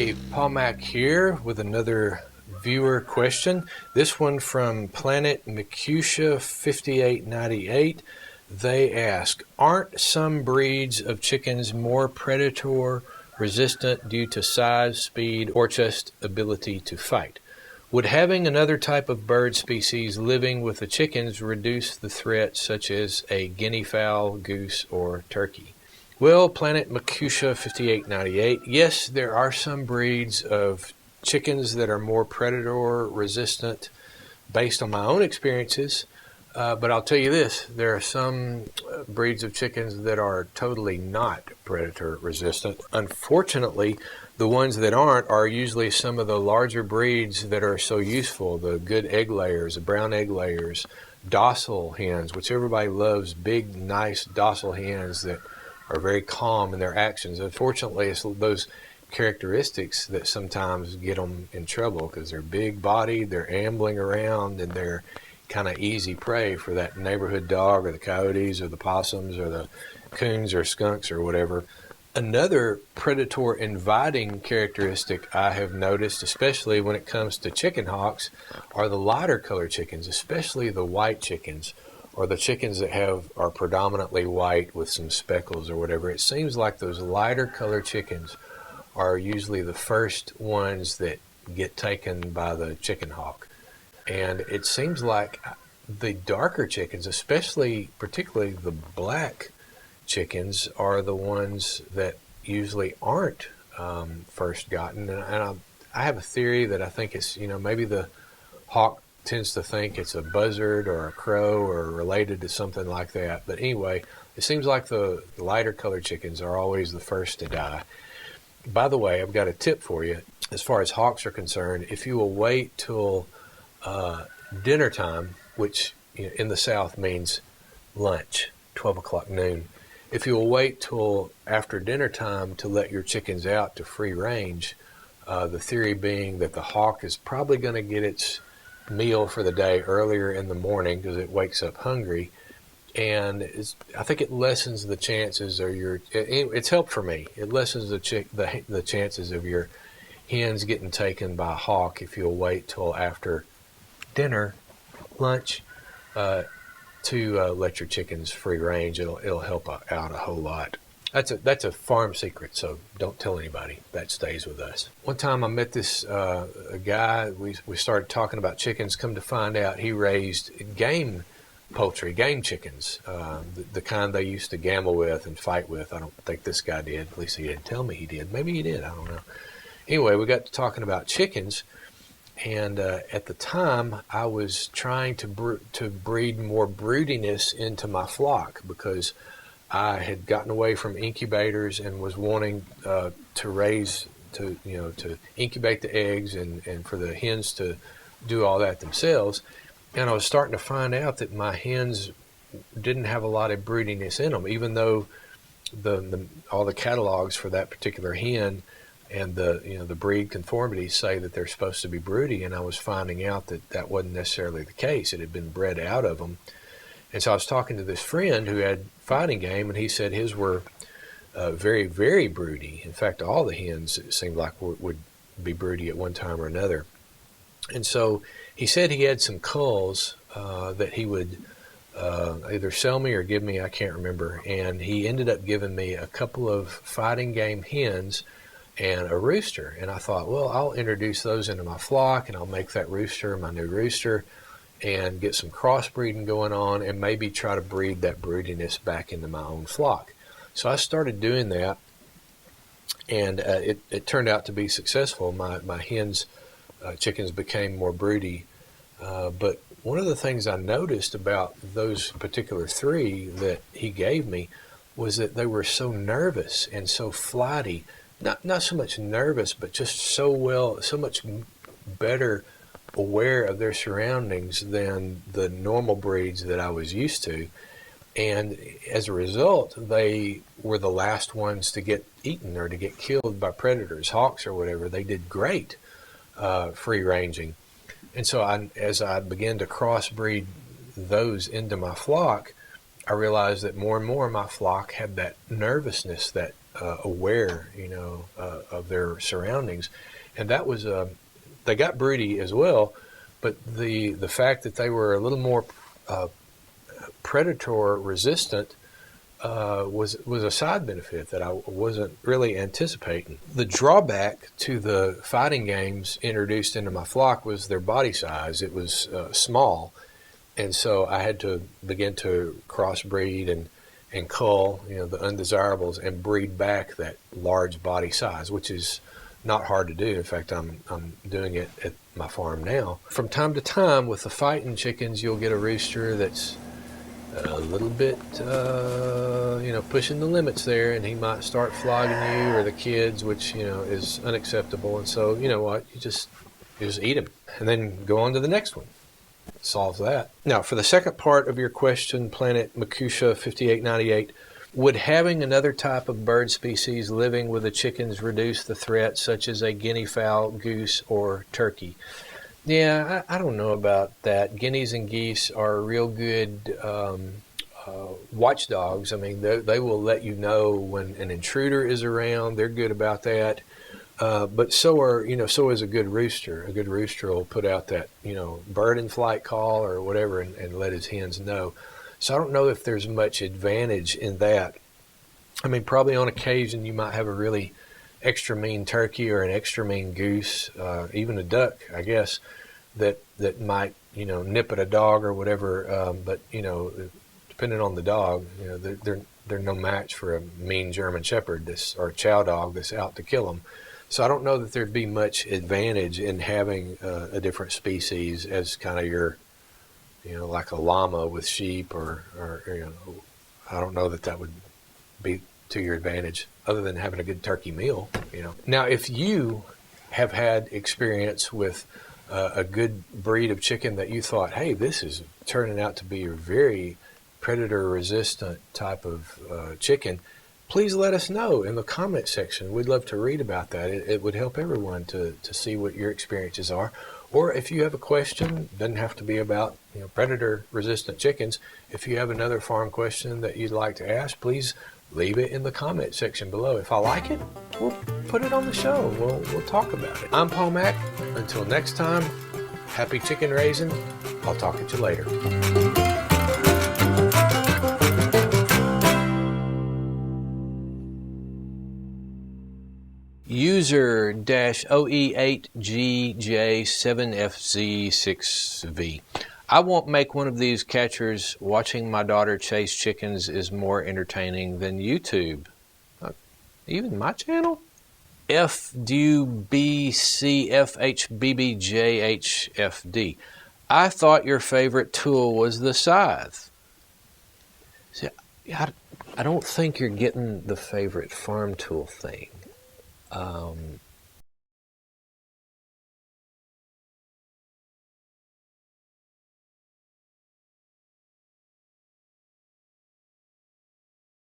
Hey, Paul Mack here with another viewer question. This one from Planet Mercutia 5898. They ask, aren't some breeds of chickens more predator resistant due to size, speed, or just ability to fight? Would having another type of bird species living with the chickens reduce the threat, such as a guinea fowl, goose, or turkey? Well, Planet Mercutia 5898, yes, there are some breeds of chickens that are more predator resistant based on my own experiences. But I'll tell you this, there are some breeds of chickens that are totally not predator resistant. Unfortunately, the ones that aren't are usually some of the larger breeds that are so useful, the good egg layers, the brown egg layers, docile hens, which everybody loves, big, nice, docile hens that are very calm in their actions. Unfortunately, it's those characteristics that sometimes get them in trouble because they're big bodied, they're ambling around, and they're kind of easy prey for that neighborhood dog or the coyotes or the possums or the coons or skunks or whatever. Another predator inviting characteristic I have noticed, especially when it comes to chicken hawks, are the lighter colored chickens, especially the white chickens, or the chickens that are predominantly white with some speckles or whatever. It seems like those lighter colored chickens are usually the first ones that get taken by the chicken hawk. And it seems like the darker chickens, particularly the black chickens, are the ones that usually aren't first gotten. And I have a theory that I think it's, maybe the hawk tends to think it's a buzzard or a crow or related to something like that. But anyway, it seems like the lighter colored chickens are always the first to die. By the way, I've got a tip for you. As far as hawks are concerned, if you will wait till dinner time, which in the South means lunch, 12 o'clock noon. If you will wait till after dinner time to let your chickens out to free range, the theory being that the hawk is probably going to get its meal for the day earlier in the morning because it wakes up hungry, and I think it lessens the chances, or it's helped for me. It lessens the chances of your hens getting taken by a hawk if you'll wait till after dinner, lunch, to let your chickens free range. It'll help out a whole lot. That's a farm secret, so don't tell anybody. That stays with us. One time I met this a guy. We started talking about chickens. Come to find out, he raised game chickens, the kind they used to gamble with and fight with. I don't think this guy did. At least he didn't tell me he did. Maybe he did. I don't know. Anyway, we got to talking about chickens, and at the time I was trying to breed more broodiness into my flock because I had gotten away from incubators and was wanting to incubate the eggs and for the hens to do all that themselves. And I was starting to find out that my hens didn't have a lot of broodiness in them, even though all the catalogs for that particular hen and the breed conformities say that they're supposed to be broody. And I was finding out that wasn't necessarily the case. It had been bred out of them. And so I was talking to this friend who had fighting game, and he said his were very, very broody. In fact, all the hens, it seemed like, would be broody at one time or another. And so he said he had some culls that he would either sell me or give me, I can't remember. And he ended up giving me a couple of fighting game hens and a rooster. And I thought, well, I'll introduce those into my flock, and I'll make that rooster my new rooster, and get some crossbreeding going on, and maybe try to breed that broodiness back into my own flock. So I started doing that, and it turned out to be successful. My hens, chickens became more broody. But one of the things I noticed about those particular three that he gave me was that they were so nervous and so flighty. Not so much nervous, but just so much better aware of their surroundings than the normal breeds that I was used to. And as a result, they were the last ones to get eaten or to get killed by predators, hawks or whatever. They did great free ranging. And so as I began to crossbreed those into my flock, I realized that more and more my flock had that nervousness, that aware, of their surroundings, and that was they got broody as well, but the fact that they were a little more predator resistant was a side benefit that I wasn't really anticipating. The drawback to the fighting games introduced into my flock was their body size. It was small, and so I had to begin to crossbreed and cull, the undesirables and breed back that large body size, which is not hard to do. In fact, I'm doing it at my farm now. From time to time, with the fighting chickens, you'll get a rooster that's a little bit, pushing the limits there, and he might start flogging you or the kids, which, is unacceptable. And so, you know what, you just eat him and then go on to the next one. It solves that. Now, for the second part of your question, Planet Makusha 5898, would having another type of bird species living with the chickens reduce the threat, such as a guinea fowl, goose, or turkey? Yeah, I don't know about that. Guineas and geese are real good watchdogs. I mean, they will let you know when an intruder is around. They're good about that. But so is a good rooster. A good rooster will put out that, bird in flight call or whatever and let his hens know. So I don't know if there's much advantage in that. I mean, probably on occasion you might have a really extra mean turkey or an extra mean goose, even a duck, I guess, that might, nip at a dog or whatever. But, depending on the dog, they're no match for a mean German Shepherd or a chow dog that's out to kill them. So I don't know that there'd be much advantage in having a different species as kind of your, like a llama with sheep or I don't know that would be to your advantage other than having a good turkey meal, Now, if you have had experience with a good breed of chicken that you thought, hey, this is turning out to be a very predator-resistant type of chicken, please let us know in the comment section. We'd love to read about that. It would help everyone to see what your experiences are. Or if you have a question, doesn't have to be about predator-resistant chickens. If you have another farm question that you'd like to ask, please leave it in the comment section below. If I like it, we'll put it on the show. We'll talk about it. I'm Paul Mack. Until next time, happy chicken raising. I'll talk at you later. User OE8GJ7FZ6V. I won't make one of these catchers. Watching my daughter chase chickens is more entertaining than YouTube. Even my channel? FDUBCFHBBJHFD. I thought your favorite tool was the scythe. See, I don't think you're getting the favorite farm tool thing.